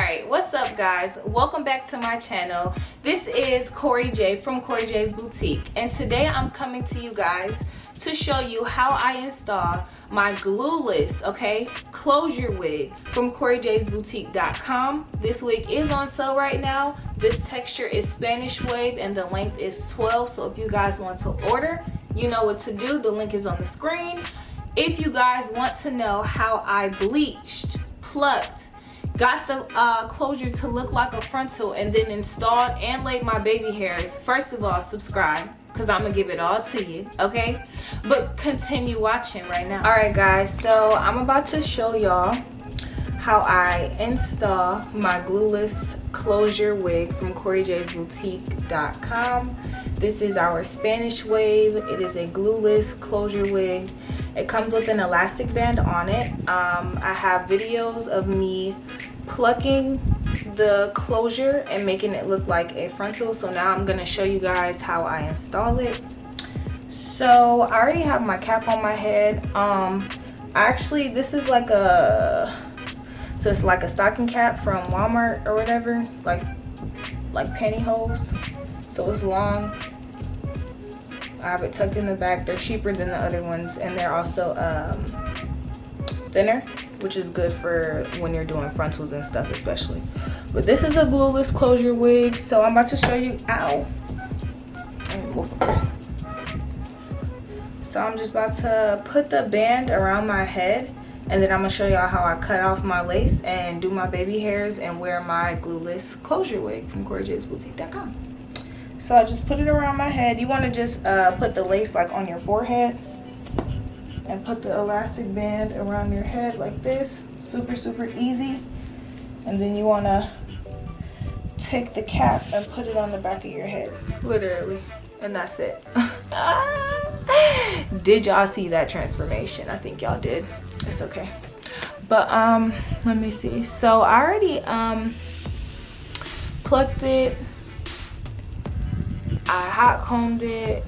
Alright, what's up guys? Welcome back to my channel. This is Corey J from Corey J's Boutique, and today I'm coming to you guys to show you how I install my glueless, closure wig from CoreyJ'sBoutique.com. This wig is on sale right now. This texture is Spanish wave and the length is 12, so if you guys want to order, you know what to do. The link is on the screen. If you guys want to know how I bleached, plucked, got the closure to look like a frontal, and then installed and laid my baby hairs, first of all, subscribe, because I'm gonna give it all to you, okay? But continue watching right now. Alright guys, so I'm about to show y'all how I install my glueless closure wig from CoreyJ'sBoutique.com. This is our Spanish wave. It is a glueless closure wig. It comes with an elastic band on it. I have videos of me plucking the closure and making it look like a frontal. So now I'm gonna show you guys how I install it. So I already have my cap on my head. Actually, this is like it's like a stocking cap from Walmart or whatever, like pantyhose. So it's long. I have it tucked in the back. They're cheaper than the other ones, and they're also thinner, which is good for when you're doing frontals and stuff especially. But this is a glueless closure wig, so I'm about to show you. So I'm just about to put the band around my head, and then I'm gonna show y'all how I cut off my lace and do my baby hairs and wear my glueless closure wig from CoreyJ'sBoutique.com. So I just put it around my head. You want to just put the lace like on your forehead and put the elastic band around your head like this. Super easy. And then you want to take the cap and put it on the back of your head, literally, and that's it. Did y'all see that transformation? I think y'all did. It's okay. But let me see. So I already plucked it. I hot combed it.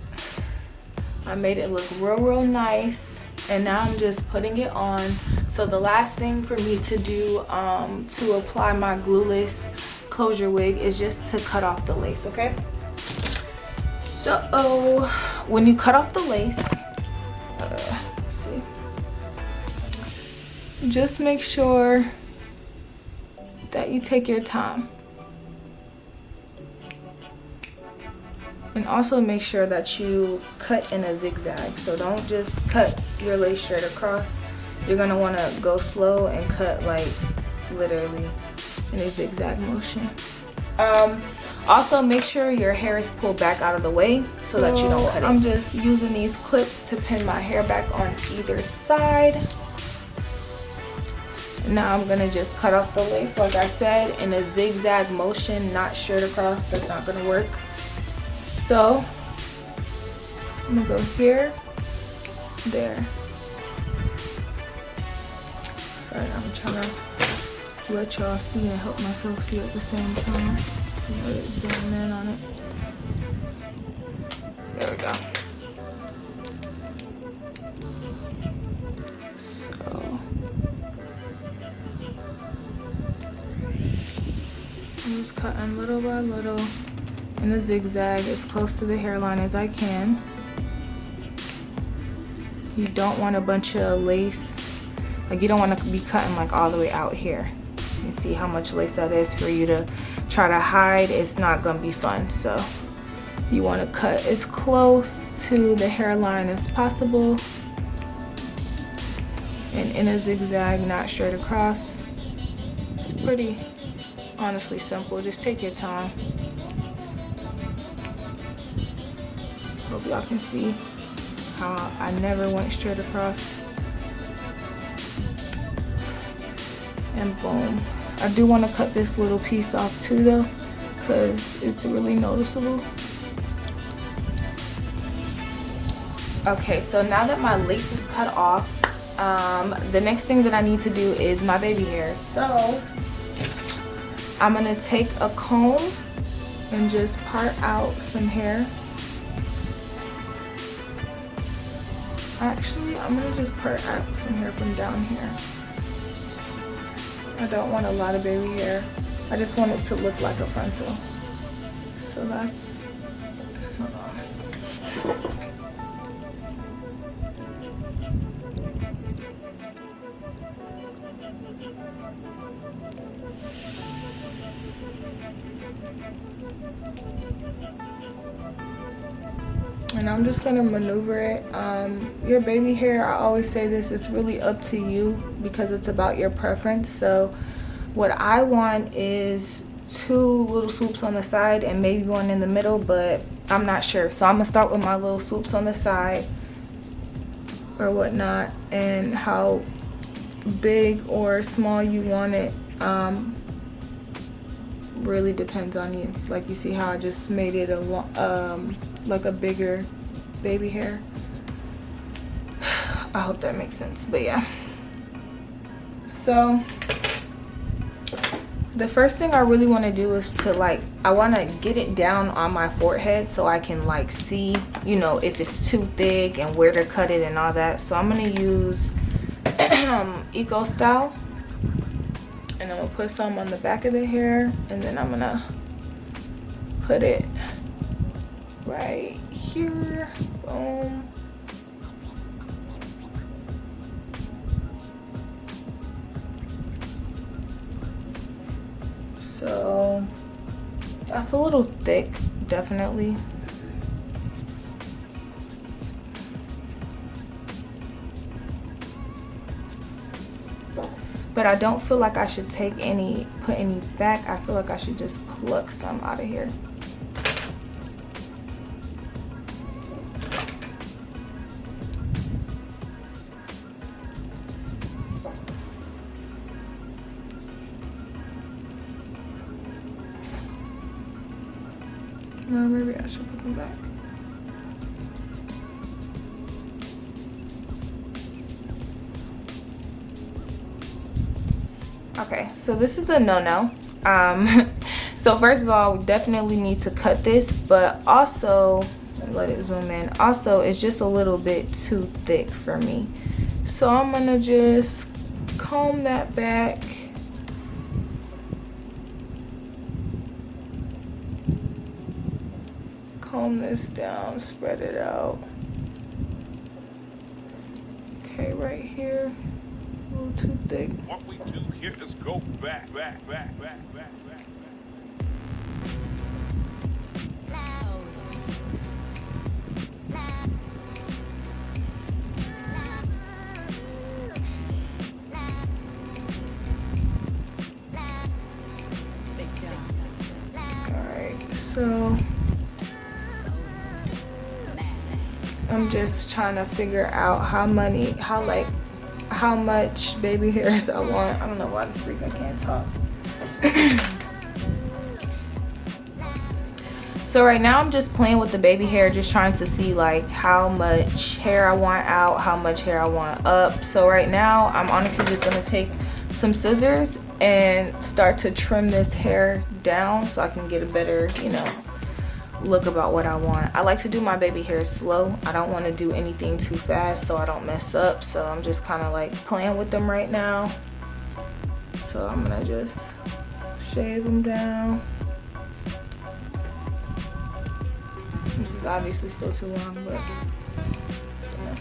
I made it look real nice, and now I'm just putting it on. So the last thing for me to do to apply my glueless closure wig is just to cut off the lace, okay? So when you cut off the lace, just make sure that you take your time. And also make sure that you cut in a zigzag. So don't just cut your lace straight across. You're gonna wanna go slow and cut like literally in a zigzag motion. Also make sure your hair is pulled back out of the way so that you don't cut it. I'm just using these clips to pin my hair back on either side. Now I'm gonna just cut off the lace, like I said, in a zigzag motion, not straight across. That's not gonna work. So I'm gonna go here, there. Sorry, I'm trying to let y'all see and help myself see at the same time. Zoom in on it. There we go. So I'm just cutting little by little in a zigzag as close to the hairline as I can. You don't want a bunch of lace, like you don't want to be cutting like all the way out here. You see how much lace that is for you to try to hide. It's not gonna be fun. So you want to cut as close to the hairline as possible and in a zigzag, not straight across. It's pretty honestly simple. Just take your time. Hope y'all can see how I never went straight across. And boom. I do want to cut this little piece off too though, because it's really noticeable. Okay, so now that my lace is cut off, the next thing that I need to do is my baby hairs. So I'm gonna take a comb and just part out some hair. Actually, I'm gonna just part out some hair from down here. I don't want a lot of baby hair. I just want it to look like a frontal. So that's, hold on. And I'm just gonna maneuver it. Your baby hair, I always say this, it's really up to you because it's about your preference. So what I want is 2 little swoops on the side and maybe one in the middle, but I'm not sure. So I'm gonna start with my little swoops on the side or whatnot, and how big or small you want it really depends on you. Like you see how I just made it a like a bigger baby hair. I hope that makes sense, but yeah. So the first thing I really want to do is to like, I want to get it down on my forehead so I can like see, you know, if it's too thick and where to cut it and all that. So I'm going to use Eco Style, and I'm going to put some on the back of the hair, and then I'm going to put it right here. Boom. So that's a little thick, definitely. But I don't feel like I should put any back. I feel like I should just pluck some out of here. No, maybe I should put them back. Okay, so this is a no-no. So first of all, we definitely need to cut this, but also, let it zoom in. Also, it's just a little bit too thick for me. So I'm gonna just comb that back. Comb this down, spread it out. Okay, right here, a little too thick. What we do here is go back, back, back, back, back, back. Alright, so I'm just trying to figure out how much baby hairs I want. I don't know why the freak I can't talk. So right now I'm just playing with the baby hair, just trying to see like how much hair I want out, how much hair I want up. So right now I'm honestly just gonna take some scissors and start to trim this hair down so I can get a better, you know, look about what I want. I like to do my baby hair slow. I don't want to do anything too fast so I don't mess up. So I'm just kind of like playing with them right now. So I'm gonna just shave them down. This is obviously still too long, but yeah.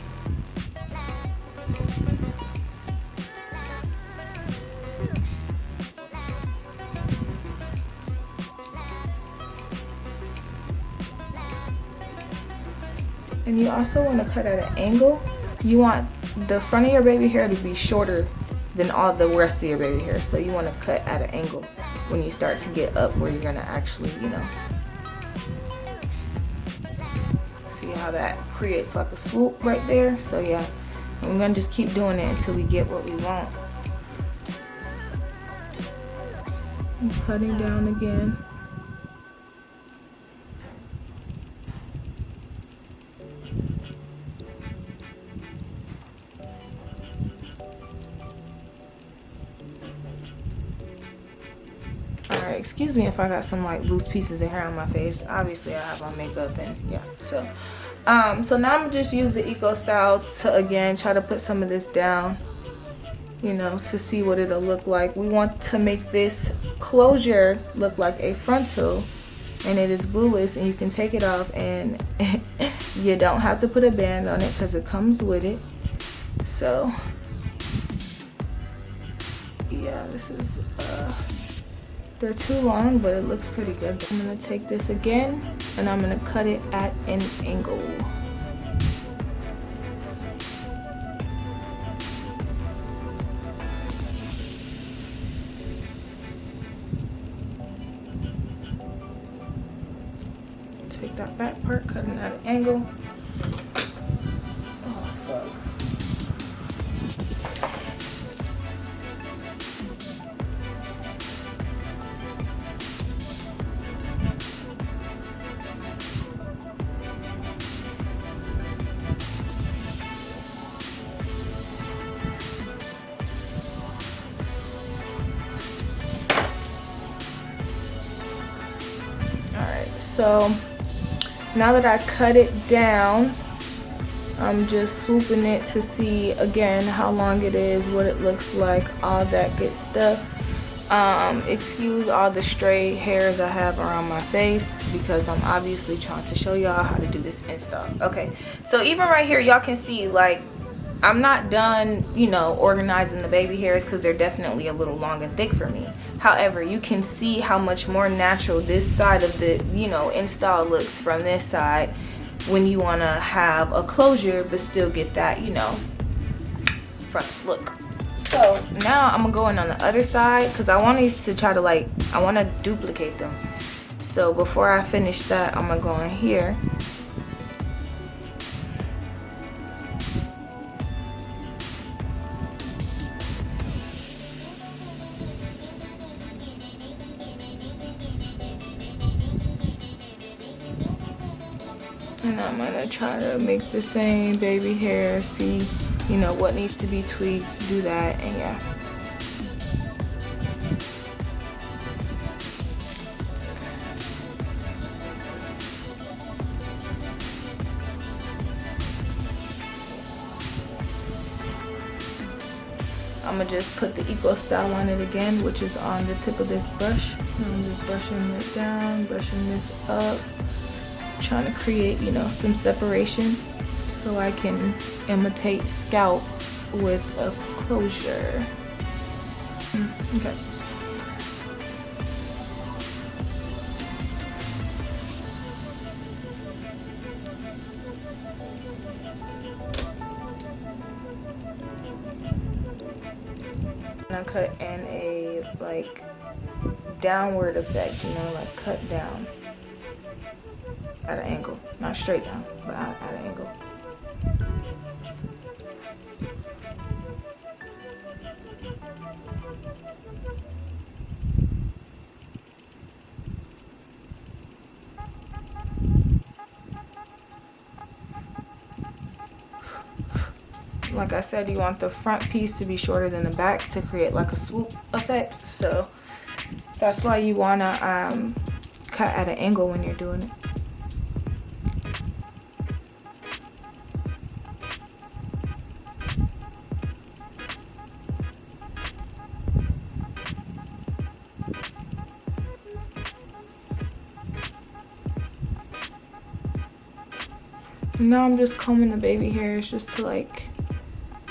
And you also want to cut at an angle. You want the front of your baby hair to be shorter than all the rest of your baby hair. So you want to cut at an angle when you start to get up where you're going to actually, you know, see how that creates like a swoop right there. So yeah, and we're going to just keep doing it until we get what we want. I'm cutting down again. Alright, excuse me if I got some like loose pieces of hair on my face. Obviously I have my makeup and yeah, so so now I'm just use the Eco Style to again try to put some of this down. you know, to see what it'll look like. We want to make this closure look like a frontal, and it is glueless, and you can take it off, and you don't have to put a band on it because it comes with it. So yeah, this is they're too long, but it looks pretty good. I'm gonna take this again and I'm gonna cut it at an angle. Take that back part, cutting at an angle. Oh, fuck. Alright, so now that I cut it down, I'm just swooping it to see again how long it is, what it looks like, all that good stuff. Excuse all the stray hairs I have around my face because I'm obviously trying to show y'all how to do this install. Okay, so even right here y'all can see, like, I'm not done, you know, organizing the baby hairs because they're definitely a little long and thick for me. However, you can see how much more natural this side of the, you know, install looks from this side when you want to have a closure but still get that, you know, front look. So now I'm gonna go in on the other side because I want these to try to, like, I want to duplicate them. So before I finish that, I'm gonna go in here. And I'm gonna try to make the same baby hair, see, you know, what needs to be tweaked, do that, and yeah. I'm gonna just put the Eco Style on it again, which is on the tip of this brush. I'm just brushing it down, brushing this up, trying to create, you know, some separation so I can imitate scalp with a closure. Okay. I cut in a, like, downward effect, you know, like cut down at an angle, not straight down, but at an angle. Like I said, you want the front piece to be shorter than the back to create like a swoop effect. So that's why you wanna cut at an angle when you're doing it. Now I'm just combing the baby hairs just to, like,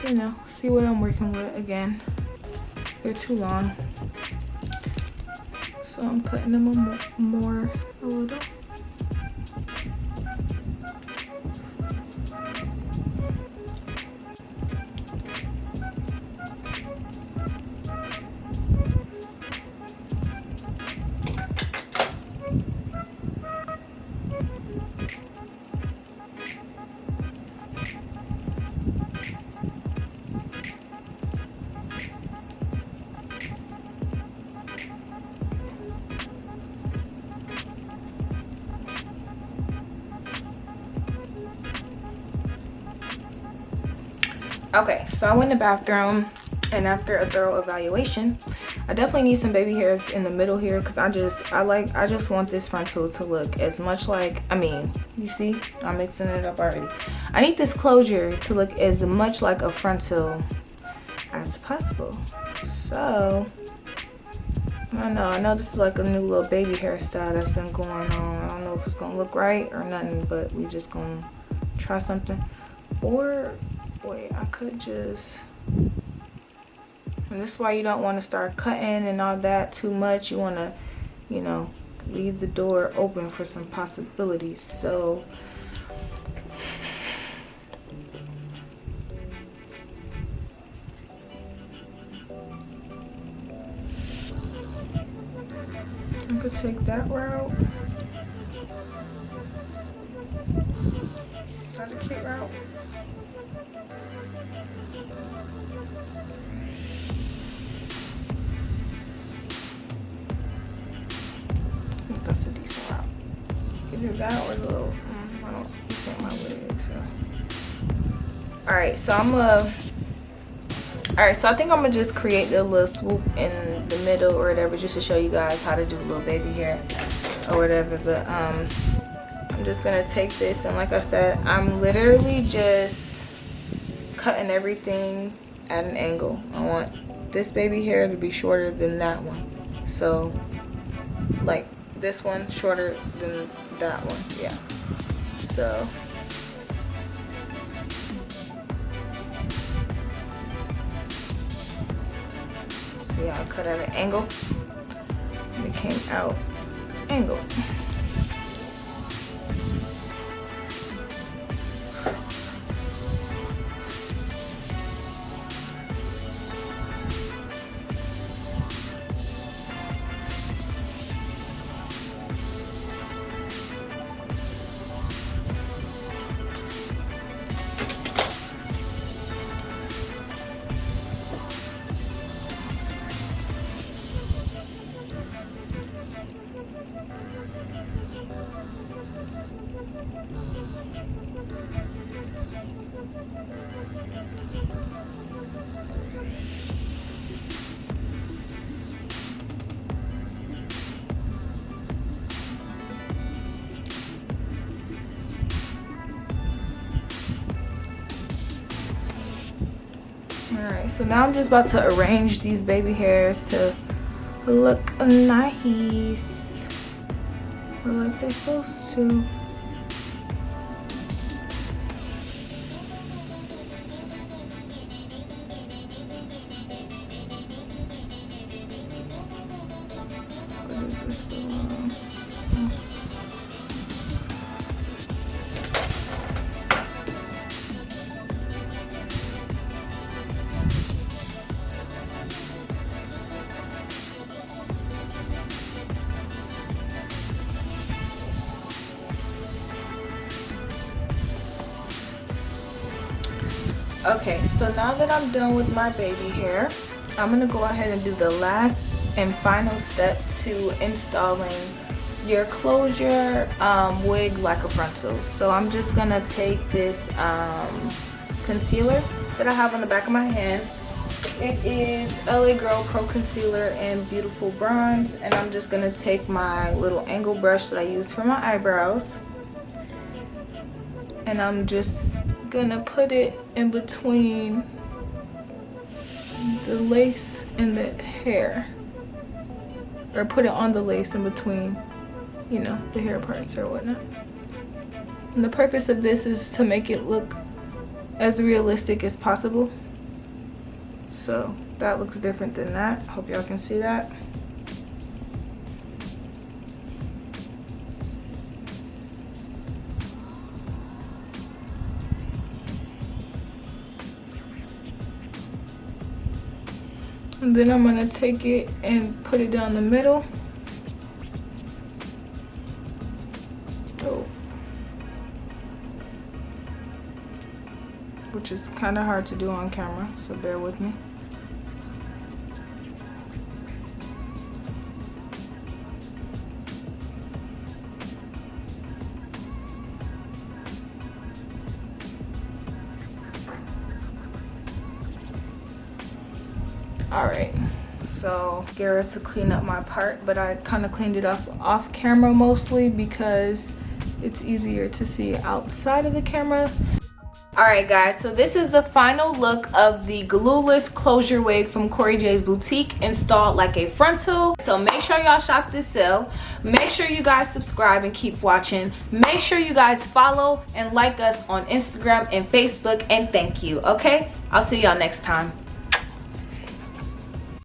you know, see what I'm working with again. They're too long. So I'm cutting them a little. Okay, so I went in the bathroom, and after a thorough evaluation, I definitely need some baby hairs in the middle here because I just want this frontal to look as much like, I mean, you see, I'm mixing it up already. I need this closure to look as much like a frontal as possible. So I know this is like a new little baby hairstyle that's been going on. I don't know if it's gonna look right or nothing, but we just gonna try something. Or wait, I could just, and this is why you don't want to start cutting and all that too much. You want to, you know, leave the door open for some possibilities. So I could take that route. Is that the cute route? I think that's a decent route. Either that or the little, I don't think my wig, so. Alright, so I think I'm gonna just create the little swoop in the middle or whatever, just to show you guys how to do a little baby hair or whatever. But I'm just gonna take this, and like I said, I'm literally just cutting everything at an angle. I want this baby hair to be shorter than that one. So like this one shorter than that one, yeah. So see how I cut at an angle? And it came out angle. Alright, so now I'm just about to arrange these baby hairs to look nice, or like they're supposed to. What is this belong? Okay, so now that I'm done with my baby hair, I'm gonna go ahead and do the last and final step to installing your closure wig like a frontal. So I'm just gonna take this concealer that I have on the back of my hand. It is LA Girl Pro Concealer in Beautiful Bronze, and I'm just gonna take my little angle brush that I use for my eyebrows, and I'm just gonna put it in between the lace and the hair, or put it on the lace in between, you know, the hair parts or whatnot. And the purpose of this is to make it look as realistic as possible. So that looks different than that. Hope y'all can see that. And then I'm gonna take it and put it down the middle. Oh. Which is kind of hard to do on camera, so bear with me. Alright, so Garrett to clean up my part, but I kind of cleaned it up off camera mostly because it's easier to see outside of the camera. Alright guys, so this is the final look of the glueless closure wig from Corey J's Boutique, installed like a frontal. So make sure y'all shop this sale. Make sure you guys subscribe and keep watching. Make sure you guys follow and like us on Instagram and Facebook, and thank you. Okay, I'll see y'all next time.